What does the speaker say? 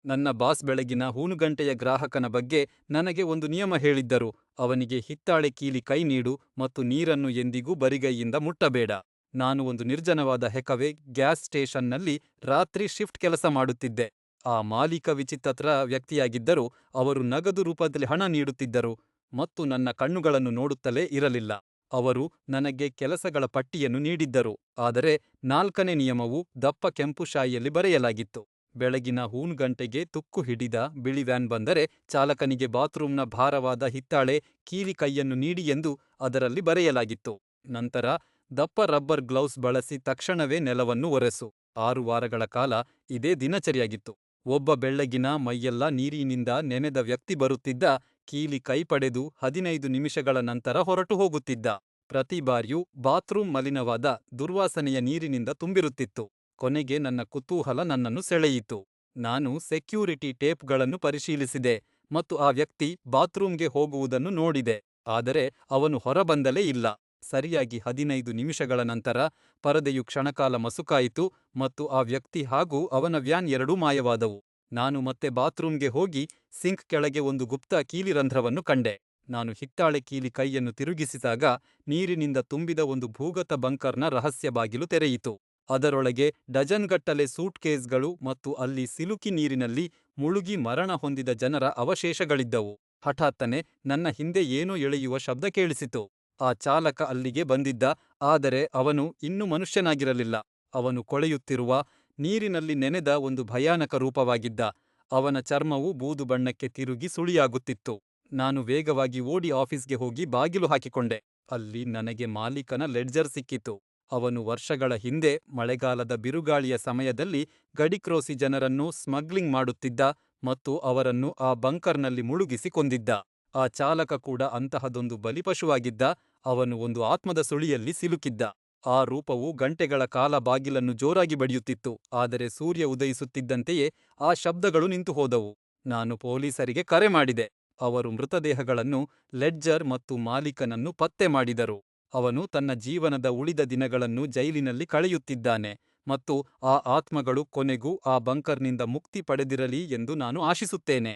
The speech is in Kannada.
ನನ್ನ ಬಾಸ್ ಬೆಳಗಿನ ಹೂನುಗಂಟೆಯ ಗ್ರಾಹಕನ ಬಗ್ಗೆ ನನಗೆ ಒಂದು ನಿಯಮ ಹೇಳಿದ್ದರು. ಅವನಿಗೆ ಹಿತ್ತಾಳೆ ಕೀಲಿ ಕೈ ನೀಡು ಮತ್ತು ನೀರನ್ನು ಎಂದಿಗೂ ಬರಿಗೈಯಿಂದ ಮುಟ್ಟಬೇಡ. ನಾನು ಒಂದು ನಿರ್ಜನವಾದ ಹೆಕವೆ ಗ್ಯಾಸ್ ಸ್ಟೇಷನ್ನಲ್ಲಿ ರಾತ್ರಿ ಶಿಫ್ಟ್ ಕೆಲಸ ಮಾಡುತ್ತಿದ್ದೆ. ಆ ಮಾಲೀಕ ವಿಚಿತ್ರ ವ್ಯಕ್ತಿಯಾಗಿದ್ದರು. ಅವರು ನಗದು ರೂಪದಲ್ಲಿ ಹಣ ನೀಡುತ್ತಿದ್ದರು ಮತ್ತು ನನ್ನ ಕಣ್ಣುಗಳನ್ನು ನೋಡುತ್ತಲೇ ಇರಲಿಲ್ಲ. ಅವರು ನನಗೆ ಕೆಲಸಗಳ ಪಟ್ಟಿಯನ್ನು ನೀಡಿದ್ದರು, ಆದರೆ 4ನೇ ನಿಯಮವು ದಪ್ಪ ಕೆಂಪು ಶಾಯಿಯಲ್ಲಿ ಬರೆಯಲಾಗಿತ್ತು. ಬೆಳಗಿನ ಹೂನ್ಗಂಟೆಗೆ ತುಕ್ಕು ಹಿಡಿದ ಬಿಳಿ ವ್ಯಾನ್ ಬಂದರೆ ಚಾಲಕನಿಗೆ ಬಾತ್ರೂಮ್ನ ಭಾರವಾದ ಹಿತ್ತಾಳೆ ಕೀಲಿ ಕೈಯನ್ನು ನೀಡಿ ಎಂದು ಅದರಲ್ಲಿ ಬರೆಯಲಾಗಿತ್ತು. ನಂತರ ದಪ್ಪ ರಬ್ಬರ್ ಗ್ಲೌಸ್ ಬಳಸಿ ತಕ್ಷಣವೇ ನೆಲವನ್ನು ಒರೆಸು. 6 ವಾರಗಳ ಕಾಲ ಇದೇ ದಿನಚರಿಯಾಗಿತ್ತು. ಒಬ್ಬ ಬೆಳ್ಳಗಿನ ಮೈಯೆಲ್ಲ ನೀರಿನಿಂದ ನೆನೆದ ವ್ಯಕ್ತಿ ಬರುತ್ತಿದ್ದ, ಕೀಲಿ ಕೈ ಪಡೆದು 15 ನಿಮಿಷಗಳ ನಂತರ ಹೊರಟು ಹೋಗುತ್ತಿದ್ದ. ಪ್ರತಿ ಬಾರಿಯೂ ಬಾತ್ರೂಮ್ ಮಲಿನವಾದ ದುರ್ವಾಸನೆಯ ನೀರಿನಿಂದ ತುಂಬಿರುತ್ತಿತ್ತು. ಕೊನೆಗೆ ನನ್ನ ಕುತೂಹಲ ನನ್ನನ್ನು ಸೆಳೆಯಿತು. ನಾನು ಸೆಕ್ಯೂರಿಟಿ ಟೇಪ್ಗಳನ್ನು ಪರಿಶೀಲಿಸಿದೆ ಮತ್ತು ಆ ವ್ಯಕ್ತಿ ಬಾತ್ರೂಮ್ಗೆ ಹೋಗುವುದನ್ನು ನೋಡಿದೆ, ಆದರೆ ಅವನು ಹೊರಬಂದಲೇ ಇಲ್ಲ. ಸರಿಯಾಗಿ 15 ನಿಮಿಷಗಳ ನಂತರ ಪರದೆಯು ಕ್ಷಣಕಾಲ ಮಸುಕಾಯಿತು ಮತ್ತು ಆ ವ್ಯಕ್ತಿ ಹಾಗೂ ಅವನ ವ್ಯಾನ್ ಎರಡೂ ಮಾಯವಾದವು. ನಾನು ಮತ್ತೆ ಬಾತ್ರೂಮ್ಗೆ ಹೋಗಿ ಸಿಂಕ್ ಕೆಳಗೆ ಒಂದು ಗುಪ್ತ ಕೀಲಿರಂಧ್ರವನ್ನು ಕಂಡೆ. ನಾನು ಹಿತ್ತಾಳೆ ಕೀಲಿ ಕೈಯನ್ನು ತಿರುಗಿಸಿದಾಗ ನೀರಿನಿಂದ ತುಂಬಿದ ಒಂದು ಭೂಗತ ಬಂಕರ್ನ ರಹಸ್ಯ ಬಾಗಿಲು ತೆರೆಯಿತು. ಅದರೊಳಗೆ ಡಜನ್ಗಟ್ಟಲೆ ಸೂಟ್ಕೇಸ್ಗಳು ಮತ್ತು ಅಲ್ಲಿ ಸಿಲುಕಿ ನೀರಿನಲ್ಲಿ ಮುಳುಗಿ ಮರಣ ಹೊಂದಿದ ಜನರ ಅವಶೇಷಗಳಿದ್ದವು. ಹಠಾತ್ತನೆ ನನ್ನ ಹಿಂದೆ ಏನೋ ಎಳೆಯುವ ಶಬ್ದ ಕೇಳಿಸಿತು. ಆ ಚಾಲಕ ಅಲ್ಲಿಗೆ ಬಂದಿದ್ದ, ಆದರೆ ಅವನು ಇನ್ನು ಮನುಷ್ಯನಾಗಿರಲಿಲ್ಲ. ಅವನು ಕೊಳೆಯುತ್ತಿರುವ, ನೀರಿನಲ್ಲಿ ನೆನೆದ ಒಂದು ಭಯಾನಕ ರೂಪವಾಗಿದ್ದ. ಅವನ ಚರ್ಮವು ಬೂದು ಬಣ್ಣಕ್ಕೆ ತಿರುಗಿ ಸುಳಿಯಾಗುತ್ತಿತ್ತು. ನಾನು ವೇಗವಾಗಿ ಓಡಿ ಆಫೀಸ್ಗೆ ಹೋಗಿ ಬಾಗಿಲು ಹಾಕಿಕೊಂಡೆ. ಅಲ್ಲಿ ನನಗೆ ಮಾಲೀಕನ ಲೆಡ್ಜರ್ ಸಿಕ್ಕಿತು. ಅವನು ವರ್ಷಗಳ ಹಿಂದೆ ಮಳೆಗಾಲದ ಬಿರುಗಾಳಿಯ ಸಮಯದಲ್ಲಿ ಗಡಿಕ್ರೋಸಿ ಜನರನ್ನು ಸ್ಮಗ್ಲಿಂಗ್ ಮಾಡುತ್ತಿದ್ದ ಮತ್ತು ಅವರನ್ನು ಆ ಬಂಕರ್ನಲ್ಲಿ ಮುಳುಗಿಸಿ ಕೊಂದಿದ್ದ. ಆ ಚಾಲಕ ಕೂಡ ಅಂತಹದೊಂದು ಬಲಿಪಶುವಾಗಿದ್ದ. ಅವನು ಒಂದು ಆತ್ಮದ ಸುಳಿಯಲ್ಲಿ ಸಿಲುಕಿದ್ದ. ಆ ರೂಪವು ಗಂಟೆಗಳ ಕಾಲ ಬಾಗಿಲನ್ನು ಜೋರಾಗಿ ಬಡಿಯುತ್ತಿತ್ತು, ಆದರೆ ಸೂರ್ಯ ಉದಯಿಸುತ್ತಿದ್ದಂತೆಯೇ ಆ ಶಬ್ದಗಳು ನಿಂತುಹೋದವು. ನಾನು ಪೊಲೀಸರಿಗೆ ಕರೆ ಮಾಡಿದೆ. ಅವರು ಮೃತದೇಹಗಳನ್ನು, ಲೆಡ್ಜರ್ ಮತ್ತು ಮಾಲೀಕನನ್ನು ಪತ್ತೆ ಮಾಡಿದರು. ಅವನು ತನ್ನ ಜೀವನದ ಉಳಿದ ದಿನಗಳನ್ನು ಜೈಲಿನಲ್ಲಿ ಕಳೆಯುತ್ತಿದ್ದಾನೆ ಮತ್ತು ಆ ಆತ್ಮಗಳು ಕೊನೆಗೂ ಆ ಬಂಕರ್ನಿಂದ ಮುಕ್ತಿ ಪಡೆದಿರಲಿ ಎಂದು ನಾನು ಆಶಿಸುತ್ತೇನೆ.